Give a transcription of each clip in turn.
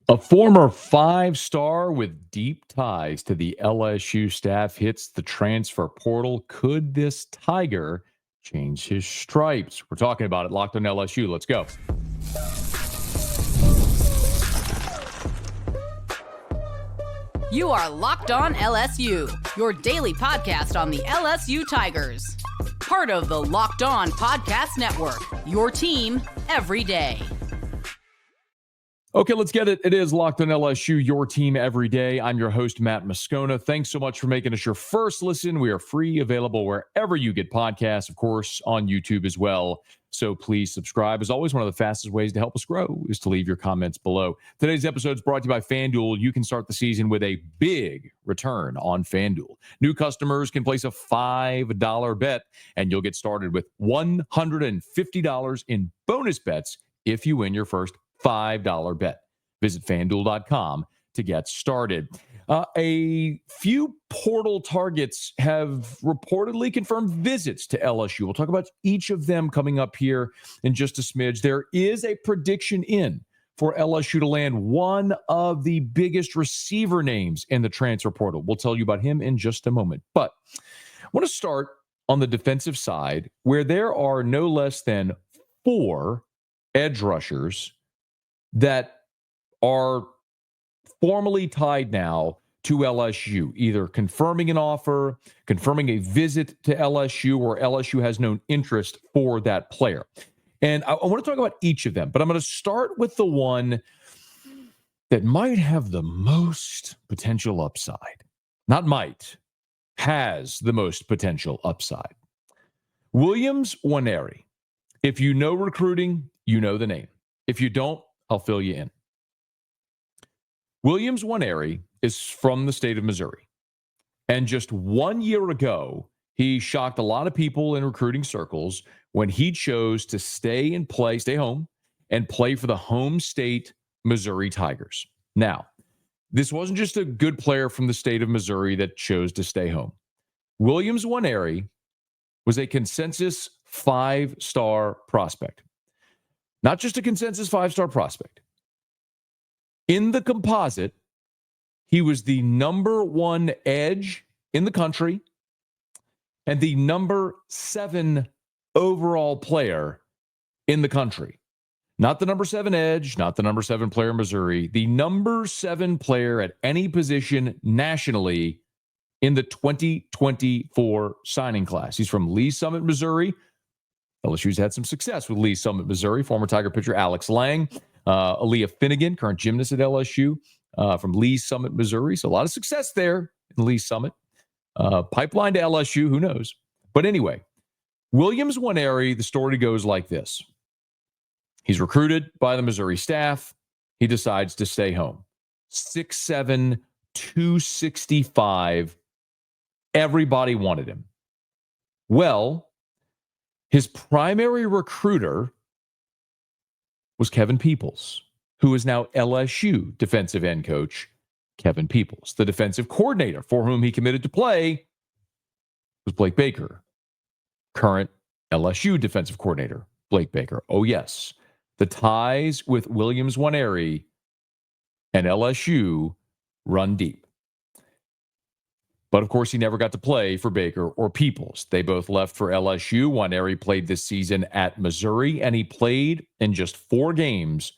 A former five-star with deep ties to the LSU staff hits the transfer portal. Could this Tiger change his stripes? We're talking about it. Locked on LSU. Let's go. You are Locked On LSU, your daily podcast on the LSU Tigers. Part of the Locked On Podcast Network, your team every day. Okay, let's get it. It is Locked on LSU, your team every day. I'm your host, Matt Moscona. Thanks so much for making us your first listen. We are free, available wherever you get podcasts, of course, on YouTube as well. So please subscribe. As always, one of the fastest ways to help us grow is to leave your comments below. Today's episode is brought to you by FanDuel. You can start the season with a big return on FanDuel. New customers can place a $5 bet, and you'll get started with $150 in bonus bets if you win your first $5 bet. Visit FanDuel.com to get started. A few portal targets have reportedly confirmed visits to LSU. We'll talk about each of them coming up here in just a smidge. There is a prediction in for LSU to land one of the biggest receiver names in the transfer portal. We'll tell you about him in just a moment. But I want to start on the defensive side, where there are no less than 4 edge rushers that are formally tied now to LSU, either confirming an offer, confirming a visit to LSU, or LSU has known interest for that player. And I want to talk about each of them, but I'm going to start with the one that might have the most potential upside. Not might, has the most potential upside. Williams Nwaneri. If you know recruiting, you know the name. If you don't, I'll fill you in. Williams Nwaneri is from the state of Missouri. And just 1 year ago, he shocked a lot of people in recruiting circles when he chose to stay home, and play for the home state Missouri Tigers. Now, this wasn't just a good player from the state of Missouri that chose to stay home. Williams Nwaneri was a consensus 5-star prospect. Not just a consensus 5-star prospect. In the composite, he was the number 1 edge in the country and the number 7 overall player in the country. Not the number 7 edge, not the number 7 player in Missouri, the number 7 player at any position nationally in the 2024 signing class. He's from Lee Summit, Missouri. LSU's had some success with Lee Summit, Missouri. Former Tiger pitcher Alex Lang, Aaliyah Finnegan, current gymnast at LSU, from Lee Summit, Missouri. So a lot of success there in Lee Summit. Pipeline to LSU, who knows? But anyway, Williams Nwaneri, the story goes like this. He's recruited by the Missouri staff. He decides to stay home. 6'7", 265. Everybody wanted him. Well, his primary recruiter was Kevin Peoples, who is now LSU defensive end coach Kevin Peoples. The defensive coordinator for whom he committed to play was Blake Baker, current LSU defensive coordinator Blake Baker. Oh, yes. The ties with Williams Nwaneri and LSU run deep. But, of course, he never got to play for Baker or Peoples. They both left for LSU. Nwaneri played this season at Missouri, and he played in just 4 games,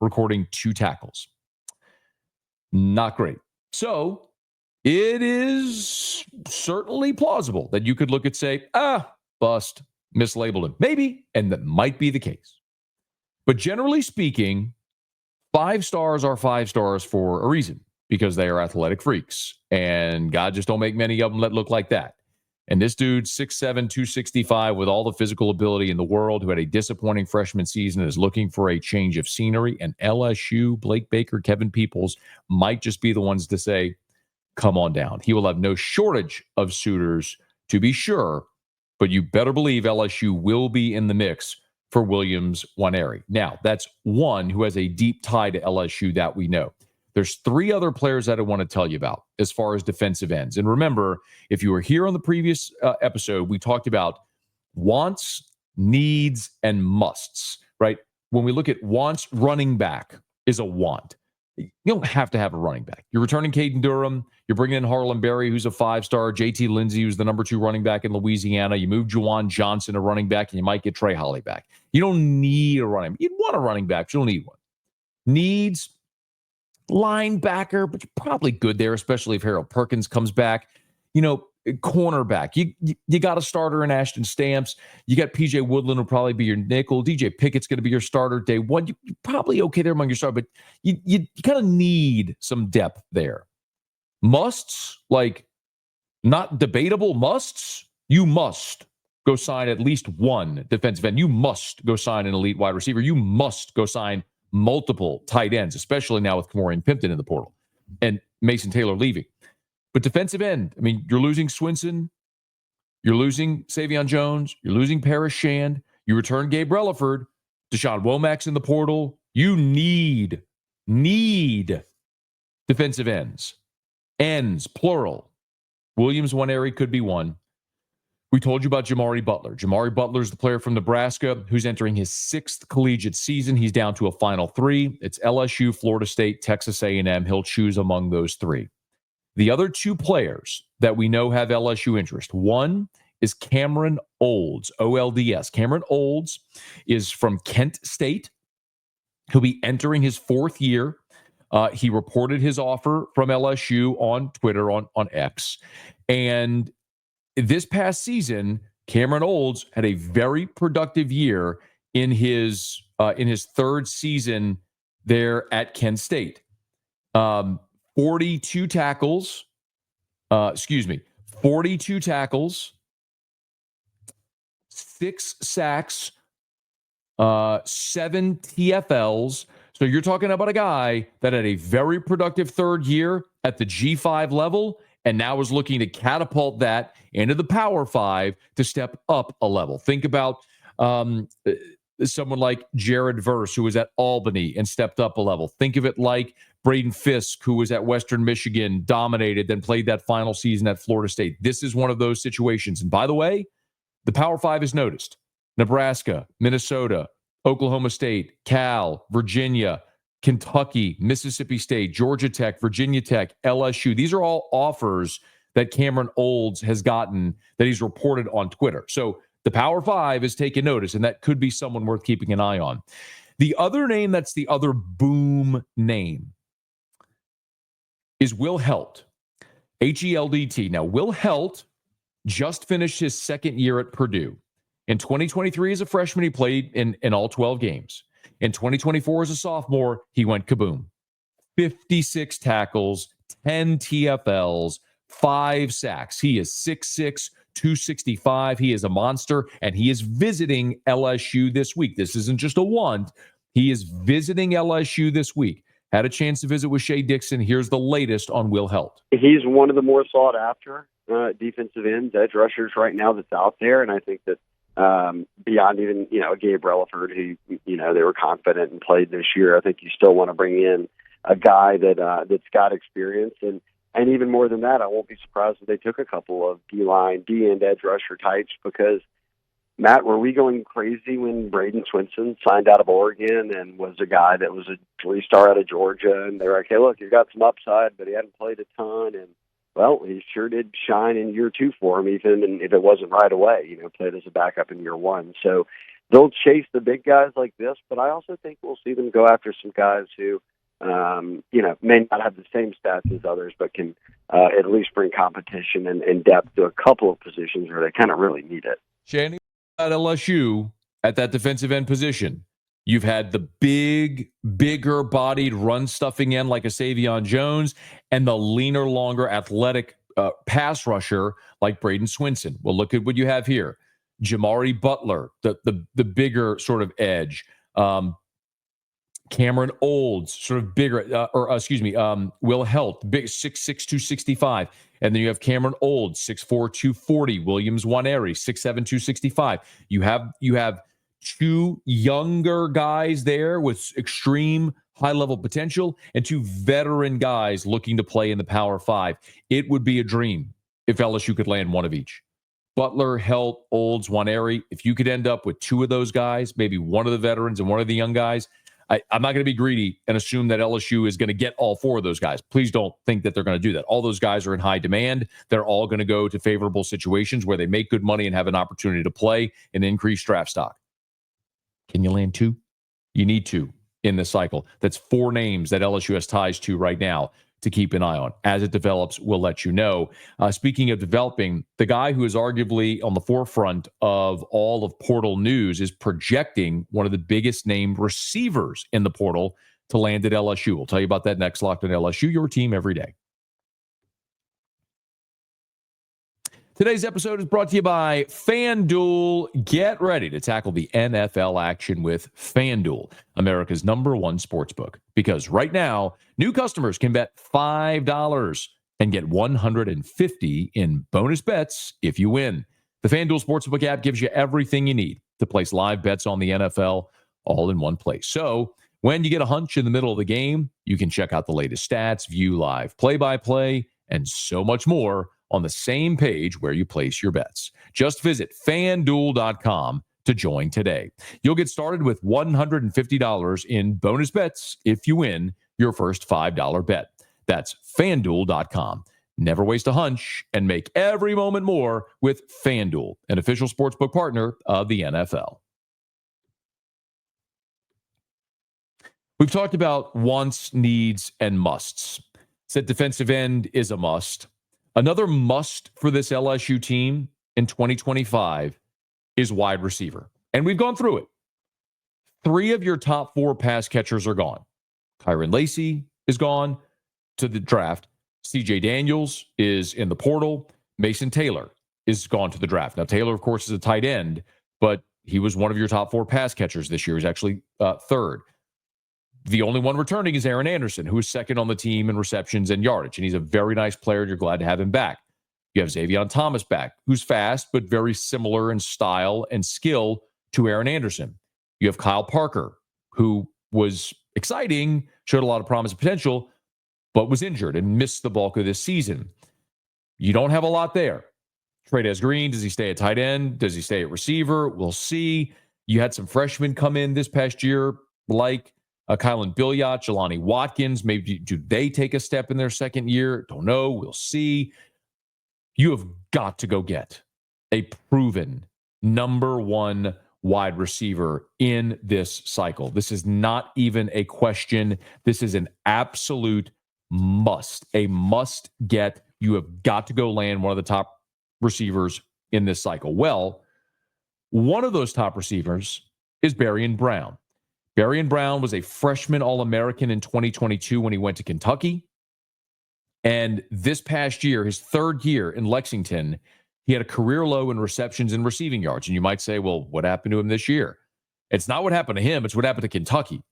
recording 2 tackles. Not great. So it is certainly plausible that you could look at, say, bust, mislabeled him. Maybe, and that might be the case. But generally speaking, 5 stars are 5 stars for a reason, because they are athletic freaks. And God just don't make many of them that look like that. And this dude, 6'7", 265, with all the physical ability in the world, who had a disappointing freshman season, is looking for a change of scenery. And LSU, Blake Baker, Kevin Peoples might just be the ones to say, come on down. He will have no shortage of suitors, to be sure, but you better believe LSU will be in the mix for Williams Nwaneri. Now, that's one who has a deep tie to LSU that we know. There's 3 other players that I want to tell you about as far as defensive ends. And remember, if you were here on the previous episode, we talked about wants, needs, and musts, right? When we look at wants, running back is a want. You don't have to have a running back. You're returning Caden Durham. You're bringing in Harlan Berry, who's a 5-star. JT Lindsey, who's the number 2 running back in Louisiana. You move Juwan Johnson, a running back, and you might get Trey Holly back. You don't need a running back. You'd want a running back, but you don't need one. Needs linebacker, but you're probably good there, especially if Harold Perkins comes back. Cornerback. You got a starter in Ashton Stamps. You got PJ Woodland will probably be your nickel. DJ Pickett's going to be your starter day one. You're probably okay there among your starters, but you kind of need some depth there. Musts, like not debatable musts, you must go sign at least one defensive end. You must go sign an elite wide receiver. You must go sign multiple tight ends, especially now with Kamorian Pimpton in the portal and Mason Taylor leaving. But defensive end, you're losing Swinson, you're losing Savion Jones, you're losing Paris Shand, you return Gabe Relaford, Deshaun Womack's in the portal. You need defensive ends. Ends, plural. Williams Nwaneri could be one. We told you about Jamari Butler. Jamari Butler is the player from Nebraska who's entering his 6th collegiate season. He's down to a final 3. It's LSU, Florida State, Texas A&M. He'll choose among those 3. The other 2 players that we know have LSU interest. One is Cameron Olds, O-L-D-S. Cameron Olds is from Kent State. He'll be entering his 4th year. He reported his offer from LSU on Twitter, on X. And this past season, Cameron Olds had a very productive year in his 3rd season there at Kent State. 42 tackles, 42 tackles, 6 sacks, 7 TFLs. So you're talking about a guy that had a very productive 3rd year at the G5 level and now is looking to catapult that into the Power 5 to step up a level. Think about someone like Jared Verse, who was at Albany and stepped up a level. Think of it like Braden Fisk, who was at Western Michigan, dominated, then played that final season at Florida State. This is one of those situations. And by the way, the Power 5 is noticed. Nebraska, Minnesota, Oklahoma State, Cal, Virginia, Kentucky, Mississippi State, Georgia Tech, Virginia Tech, LSU. These are all offers that Cameron Olds has gotten that he's reported on Twitter. So the Power 5 is taking notice, and that could be someone worth keeping an eye on. The other name that's the other boom name is Will Helt, H-E-L-D-T. Now, Will Helt just finished his 2nd year at Purdue. In 2023, as a freshman, he played in all 12 games. In 2024, as a sophomore, he went kaboom. 56 tackles, 10 TFLs, 5 sacks. He is 6'6", 265. He is a monster, and he is visiting LSU this week. This isn't just a want. He is visiting LSU this week. Had a chance to visit with Shea Dixon. Here's the latest on Will Helt. He's one of the more sought after defensive ends, edge rushers right now that's out there, and I think that beyond even, Gabe Relaford, who, they were confident and played this year, I think you still want to bring in a guy that's got experience. And even more than that, I won't be surprised if they took a couple of D-line, D-end edge rusher types, because, Matt, were we going crazy when Braden Swinson signed out of Oregon and was a guy that was a 3-star out of Georgia? And they're like, hey, look, you've got some upside, but he hadn't played a ton. And, well, he sure did shine in year 2 for him, even if it wasn't right away, played as a backup in year 1. So they'll chase the big guys like this, but I also think we'll see them go after some guys who, may not have the same stats as others, but can at least bring competition and depth to a couple of positions where they kind of really need it. Shanny, at LSU, at that defensive end position, you've had the bigger-bodied run-stuffing end like a Savion Jones and the leaner, longer, athletic pass rusher like Braden Swinson. Well, look at what you have here. Jamari Butler, the bigger sort of edge. Cameron Olds, sort of bigger, Will Helt, big 6'6", 265. And then you have Cameron Olds, 6'4", 240. Williams Nwaneri, 6'7", 265. You have 2 younger guys there with extreme high-level potential and 2 veteran guys looking to play in the Power 5. It would be a dream if LSU could land one of each. Butler, Helt, Olds, Nwaneri. If you could end up with 2 of those guys, maybe one of the veterans and one of the young guys, I'm not going to be greedy and assume that LSU is going to get all 4 of those guys. Please don't think that they're going to do that. All those guys are in high demand. They're all going to go to favorable situations where they make good money and have an opportunity to play and increase draft stock. Can you land 2? You need 2 in this cycle. That's 4 names that LSU has ties to right now to keep an eye on. As it develops, we'll let you know. Speaking of developing, the guy who is arguably on the forefront of all of portal news is projecting one of the biggest named receivers in the portal to land at LSU. We'll tell you about that next. Locked on LSU, your team every day. Today's episode is brought to you by FanDuel. Get ready to tackle the NFL action with FanDuel, America's #1 sportsbook. Because right now, new customers can bet $5 and get $150 in bonus bets if you win. The FanDuel Sportsbook app gives you everything you need to place live bets on the NFL all in one place. So when you get a hunch in the middle of the game, you can check out the latest stats, view live play-by-play, and so much more on the same page where you place your bets. Just visit FanDuel.com to join today. You'll get started with $150 in bonus bets if you win your first $5 bet. That's FanDuel.com. Never waste a hunch and make every moment more with FanDuel, an official sportsbook partner of the NFL. We've talked about wants, needs, and musts. Said defensive end is a must. Another must for this LSU team in 2025 is wide receiver. And we've gone through it. 3 of your top 4 pass catchers are gone. Kyron Lacey is gone to the draft. C.J. Daniels is in the portal. Mason Taylor is gone to the draft. Now, Taylor, of course, is a tight end, but he was one of your top 4 pass catchers this year. He's actually 3rd. The only one returning is Aaron Anderson, who is 2nd on the team in receptions and yardage, and he's a very nice player. You're glad to have him back. You have Xavier Thomas back, who's fast, but very similar in style and skill to Aaron Anderson. You have Kyle Parker, who was exciting, showed a lot of promise and potential, but was injured and missed the bulk of this season. You don't have a lot there. Trey'Dez Green, does he stay at tight end? Does he stay at receiver? We'll see. You had some freshmen come in this past year, like Kylan Billiot, Jelani Watkins. Maybe do they take a step in their second year? Don't know. We'll see. You have got to go get a proven #1 wide receiver in this cycle. This is not even a question. This is an absolute must, a must get. You have got to go land one of the top receivers in this cycle. Well, one of those top receivers is Berrien Brown. Berrien Brown was a freshman All-American in 2022 when he went to Kentucky. And this past year, his 3rd year in Lexington, he had a career low in receptions and receiving yards. And you might say, well, what happened to him this year? It's not what happened to him. It's what happened to Kentucky.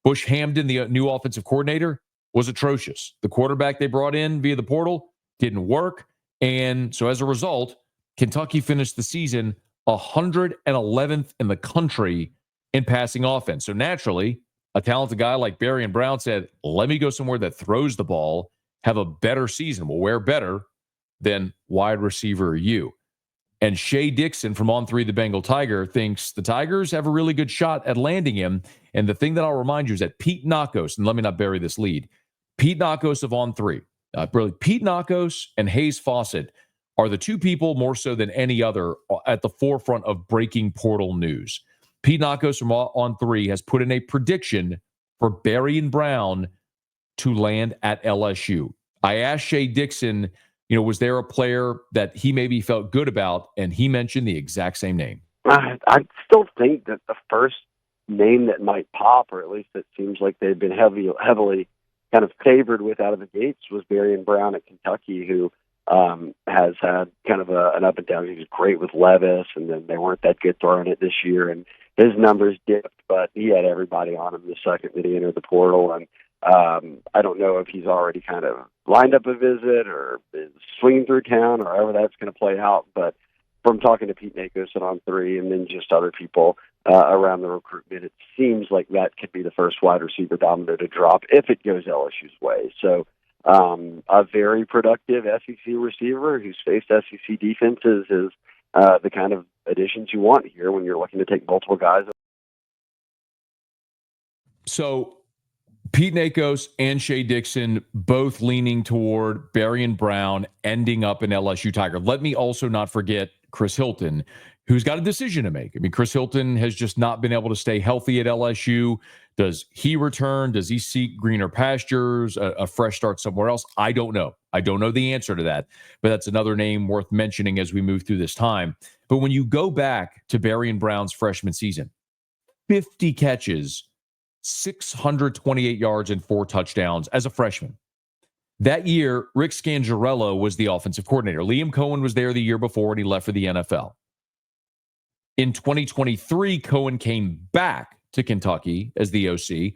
Bush Hamden, the new offensive coordinator, was atrocious. The quarterback they brought in via the portal didn't work. And so as a result, Kentucky finished the season 111th in the country in passing offense. So naturally, a talented guy like Berrien Brown said, let me go somewhere that throws the ball, have a better season. Well, where better than wide receiver you? And Shea Dixon from On3 the Bengal Tiger thinks the Tigers have a really good shot at landing him. And the thing that I'll remind you is that Pete Nakos, and let me not bury this lead, Pete Nakos of On3, really Pete Nakos and Hayes Fawcett are the 2 people more so than any other at the forefront of breaking portal news. Pete Nakos from On3 has put in a prediction for Berrien Brown to land at LSU. I asked Shea Dixon, was there a player that he maybe felt good about? And he mentioned the exact same name. I still think that the first name that might pop, or at least it seems like they've been heavily kind of favored with out of the gates, was Berrien Brown at Kentucky, who has had kind of an up and down. He was great with Levis, and then they weren't that good throwing it this year, and his numbers dipped, but he had everybody on him the second that he entered the portal. And I don't know if he's already kind of lined up a visit or is swinging through town or however that's going to play out. But from talking to Pete Nakos at On3 and then just other people around the recruitment, it seems like that could be the first wide receiver domino to drop if it goes LSU's way. So a very productive SEC receiver who's faced SEC defenses is the kind of additions you want here when you're looking to take multiple guys. So Pete Nakos and Shea Dixon both leaning toward Berrien Brown ending up an LSU Tiger. Let me also not forget Chris Hilton, who's got a decision to make. I mean, Chris Hilton has just not been able to stay healthy at LSU. Does he return? Does he seek greener pastures, a fresh start somewhere else? I don't know. I don't know the answer to that, but that's another name worth mentioning as we move through this time. But when you go back to Berrien Brown's freshman season, 50 catches, 628 yards, and 4 touchdowns as a freshman. That year, Rick Scangarello was the offensive coordinator. Liam Cohen was there the year before, and he left for the NFL. In 2023, Cohen came back to Kentucky as the OC.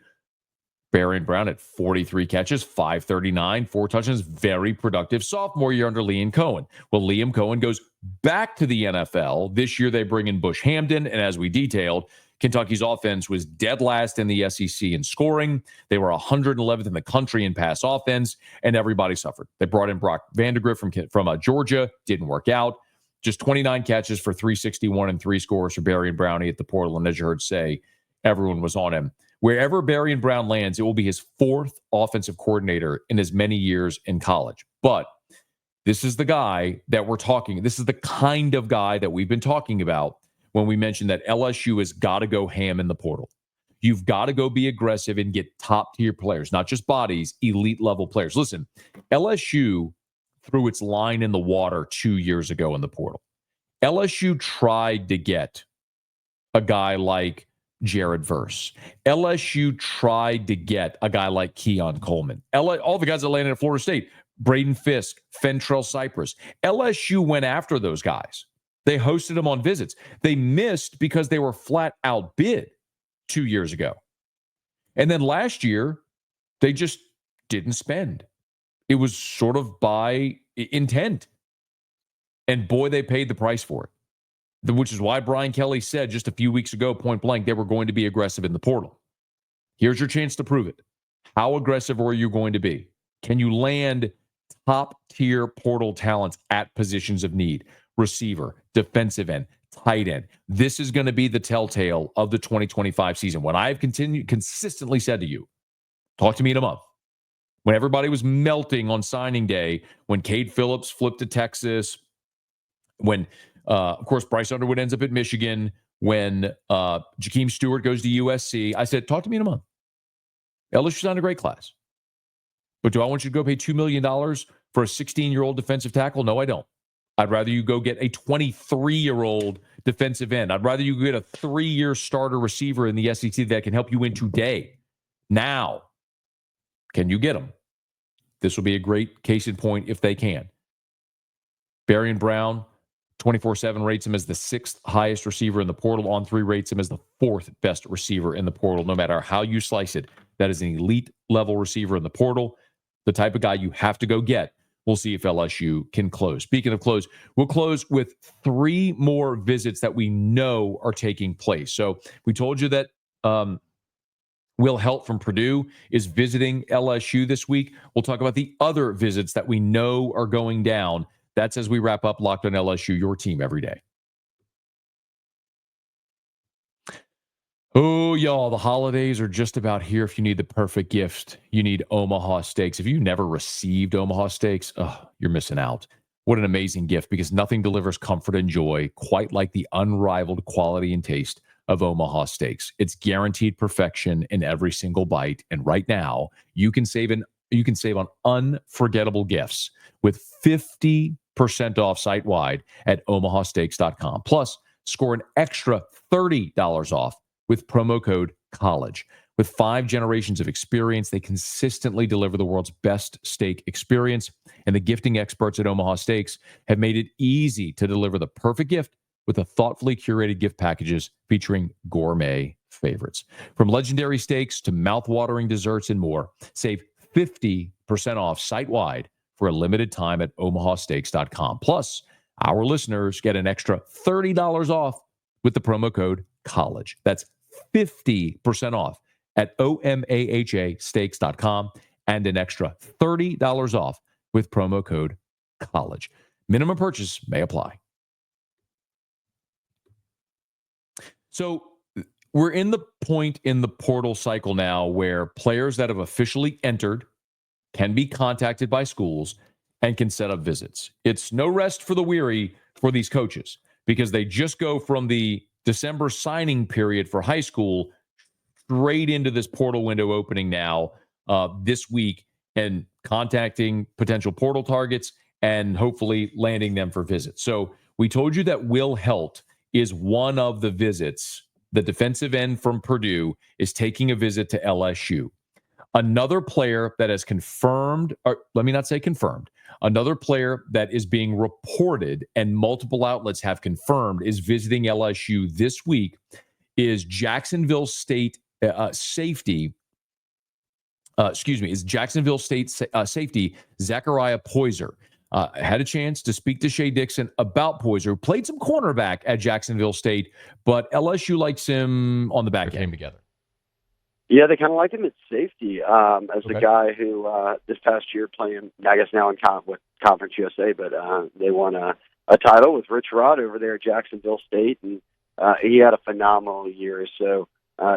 Berrien Brown at 43 catches, 539, 4 touchdowns, very productive sophomore year under Liam Cohen. Well, Liam Cohen goes back to the NFL. This year they bring in Bush Hamden, and as we detailed, Kentucky's offense was dead last in the SEC in scoring. They were 111th in the country in pass offense, and everybody suffered. They brought in Brock Vandegrift from Georgia, didn't work out. Just 29 catches for 361 and 3 scores for Berrien Brownie at the portal, and as you heard say, everyone was on him. Wherever Berrien Brown lands, it will be his 4th offensive coordinator in as many years in college. But this is the guy that we're talking. This is the kind of guy that we've been talking about when we mentioned that LSU has got to go ham in the portal. You've got to go be aggressive and get top-tier players, not just bodies, elite-level players. Listen, LSU threw its line in the water 2 years ago in the portal. LSU tried to get a guy like Jared Verse. LSU tried to get a guy like Keon Coleman. All the guys that landed at Florida State, Braden Fisk, Fentrell Cypress. LSU went after those guys. They hosted them on visits. They missed because they were flat outbid 2 years ago. And then last year, they just didn't spend. It was sort of by intent. And boy, they paid the price for it. Which is why Brian Kelly said just a few weeks ago, point blank, they were going to be aggressive in the portal. Here's your chance to prove it. How aggressive are you going to be? Can you land top-tier portal talents at positions of need? Receiver, defensive end, tight end. This is going to be the telltale of the 2025 season. When I've consistently said to you, talk to me in a month. When everybody was melting on signing day, when Cade Phillips flipped to Texas, when of course, Bryce Underwood ends up at Michigan, when Jakeem Stewart goes to USC. I said, talk to me in a month. LSU's not a great class. But do I want you to go pay $2 million for a 16-year-old defensive tackle? No, I don't. I'd rather you go get a 23-year-old defensive end. I'd rather you get a 3-year starter receiver in the SEC that can help you win today. Now, can you get them? This will be a great case in point if they can. Berrien Brown, 24/7 rates him as the 6th highest receiver in the portal. On 3 rates him as the 4th best receiver in the portal. No matter how you slice it, that is an elite level receiver in the portal. The type of guy you have to go get. We'll see if LSU can close. Speaking of close, we'll close with 3 more visits that we know are taking place. So we told you that Will Helt from Purdue is visiting LSU this week. We'll talk about the other visits that we know are going down. That's as we wrap up Locked on LSU, your team every day. Oh, y'all, the holidays are just about here. If you need the perfect gift, you need Omaha Steaks. If you never received Omaha Steaks, you're missing out. What an amazing gift, because nothing delivers comfort and joy quite like the unrivaled quality and taste of Omaha Steaks. It's guaranteed perfection in every single bite. And right now, you can save on unforgettable gifts with 50% off site-wide at omahasteaks.com. Plus, score an extra $30 off with promo code COLLEGE. With 5 generations of experience, they consistently deliver the world's best steak experience. And the gifting experts at Omaha Steaks have made it easy to deliver the perfect gift with a thoughtfully curated gift packages featuring gourmet favorites. From legendary steaks to mouth-watering desserts and more, save 50% off site-wide for a limited time at omahasteaks.com. Plus, our listeners get an extra $30 off with the promo code COLLEGE. That's 50% off at omahasteaks.com and an extra $30 off with promo code COLLEGE. Minimum purchase may apply. So we're in the point in the portal cycle now where players that have officially entered can be contacted by schools and can set up visits. It's no rest for the weary for these coaches because they just go from the December signing period for high school straight into this portal window opening now this week and contacting potential portal targets and hopefully landing them for visits. So we told you that Will Helt is one of the visits. The defensive end from Purdue is taking a visit to LSU. Another player that has confirmed, or let me not say confirmed, another player that is being reported and multiple outlets have confirmed is visiting LSU this week is Jacksonville State safety. Is Jacksonville State safety Zachariah Poyser. Had a chance to speak to Shea Dixon about Poyser, who played some cornerback at Jacksonville State, but LSU likes him on the back end. Came together. Yeah, they kind of like him at safety as a guy who this past year playing, I guess now in with Conference USA, but they won a title with Rich Rod over there at Jacksonville State, and he had a phenomenal year. So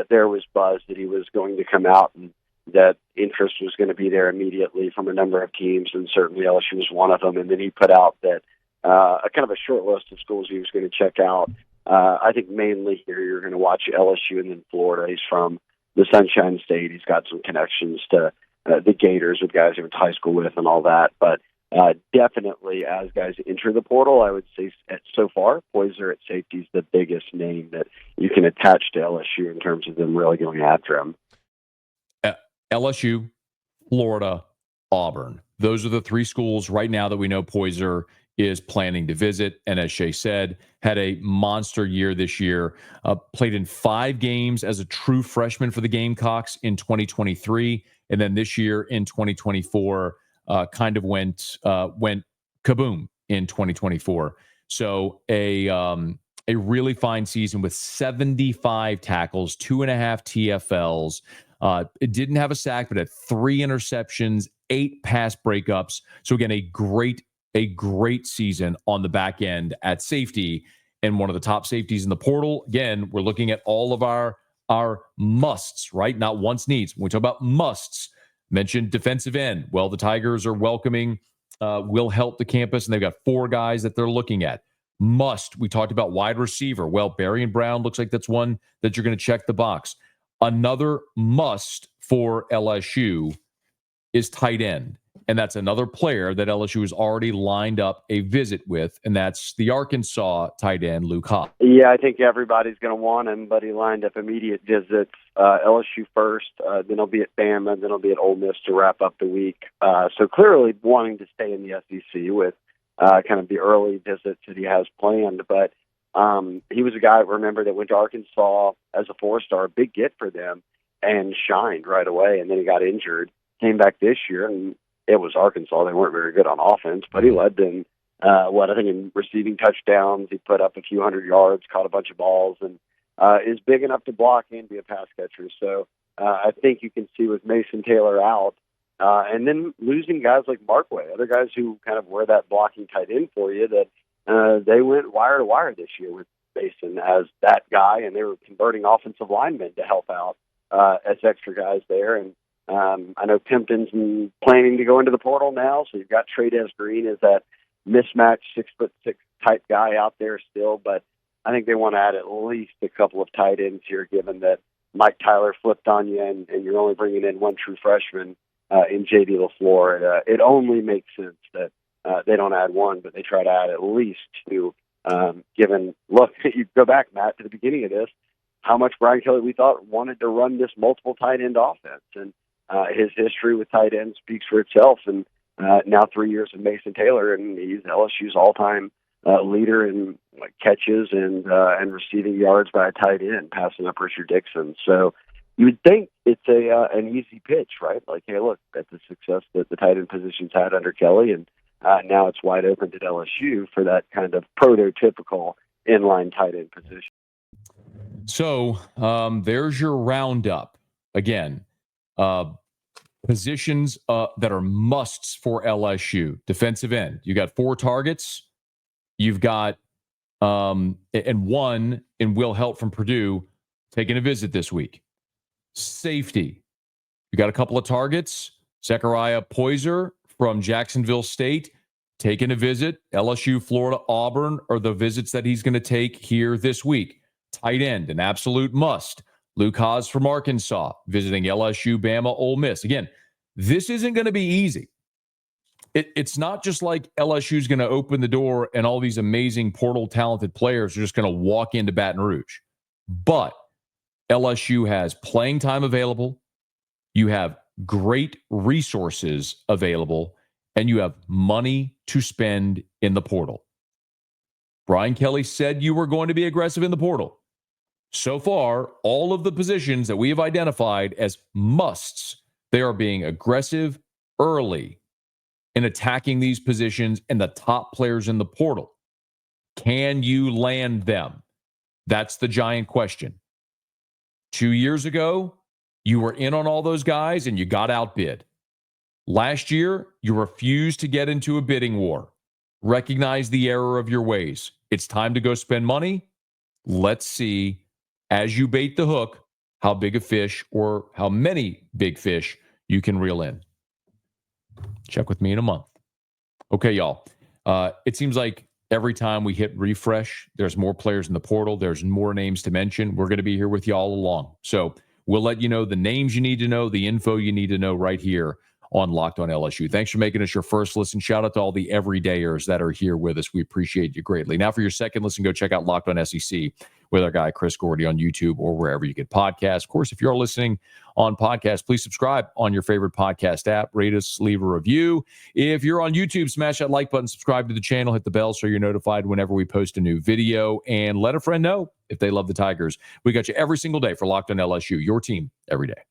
there was buzz that he was going to come out and that interest was going to be there immediately from a number of teams, and certainly LSU was one of them. And then he put out that a kind of a short list of schools he was going to check out. I think mainly here you're going to watch LSU and then Florida. He's from the Sunshine State. He's got some connections to the Gators with guys he went to high school with and all that. But definitely as guys enter the portal, I would say so far, Poyser at safety is the biggest name that you can attach to LSU in terms of them really going after him. LSU, Florida, Auburn. Those are the three schools right now that we know Poyser is planning to visit. And as Shea said, had a monster year this year. Played in 5 games as a true freshman for the Gamecocks in 2023. And then this year in 2024, kind of went kaboom in 2024. So a really fine season with 75 tackles, 2.5 TFLs. It didn't have a sack, but had 3 interceptions, 8 pass breakups. So again, a great season on the back end at safety and one of the top safeties in the portal. Again, we're looking at all of our musts, right? Not wants, needs. When we talk about musts, mentioned defensive end. Well, the Tigers are welcoming Will Helt to campus, and they've got 4 guys that they're looking at. Must, we talked about wide receiver. Well, Barry and Brown looks like that's one that you're going to check the box. Another must for LSU is tight end. And that's another player that LSU has already lined up a visit with, and that's the Arkansas tight end, Luke Haas. Yeah, I think everybody's going to want him, but he lined up immediate visits. LSU first, then he'll be at Bama, then he'll be at Ole Miss to wrap up the week. So clearly wanting to stay in the SEC with kind of the early visits that he has planned. But he was a guy, remember, that went to Arkansas as a 4-star, big get for them, and shined right away. And then he got injured, came back this year, and it was Arkansas. They weren't very good on offense, but he led them, I think in receiving touchdowns. He put up a few hundred yards, caught a bunch of balls, and is big enough to block and be a pass catcher. So I think you can see with Mason Taylor out, and then losing guys like Markway, other guys who kind of were that blocking tight end for you, that they went wire to wire this year with Mason as that guy, and they were converting offensive linemen to help out as extra guys there. And I know Pimpton's planning to go into the portal now, so you've got Trey'Dez Green as that mismatched 6'6" type guy out there still, but I think they want to add at least a couple of tight ends here, given that Mike Tyler flipped on you and you're only bringing in one true freshman in J.D. LaFleur. It only makes sense that they don't add one, but they try to add at least 2, given, look, you go back, Matt, to the beginning of this, how much Brian Kelly, we thought, wanted to run this multiple tight end offense. And his history with tight ends speaks for itself. And now 3 years of Mason Taylor, and he's LSU's all-time leader in catches and receiving yards by a tight end, passing up Richard Dixon. So you would think it's an easy pitch, right? Like, hey, look, that's the success that the tight end position's had under Kelly, and now it's wide open at LSU for that kind of prototypical inline tight end position. So there's your roundup. Again, positions that are musts for LSU. Defensive end. You got 4 targets. You've got and one in Will Helt from Purdue. taking a visit this week. Safety. You got a couple of targets. Zechariah Poyser from Jacksonville State taking a visit. LSU, Florida, Auburn are the visits that he's going to take here this week. Tight end, an absolute must. Luke Haas from Arkansas visiting LSU, Bama, Ole Miss. Again, this isn't going to be easy. It's not just like LSU's going to open the door and all these amazing portal talented players are just going to walk into Baton Rouge. But LSU has playing time available. You have great resources available, and you have money to spend in the portal. Brian Kelly said you were going to be aggressive in the portal. So far, all of the positions that we have identified as musts, they are being aggressive early in attacking these positions and the top players in the portal. Can you land them? That's the giant question. 2 years ago, you were in on all those guys and you got outbid. Last year, you refused to get into a bidding war. Recognize the error of your ways. It's time to go spend money. Let's see, as you bait the hook, how big a fish or how many big fish you can reel in. Check with me in a month. Okay, y'all. It seems like every time we hit refresh, there's more players in the portal. There's more names to mention. We're going to be here with you all along. So we'll let you know the names you need to know, the info you need to know right here on Locked On LSU. Thanks for making us your first listen. Shout out to all the everydayers that are here with us. We appreciate you greatly. Now for your second listen, go check out Locked On SEC with our guy Chris Gordy on YouTube or wherever you get podcasts. Of course, if you're listening on podcast, please subscribe on your favorite podcast app. Rate us, leave a review. If you're on YouTube, smash that like button, subscribe to the channel, hit the bell so you're notified whenever we post a new video, and let a friend know if they love the Tigers. We got you every single day for Locked On LSU, your team every day.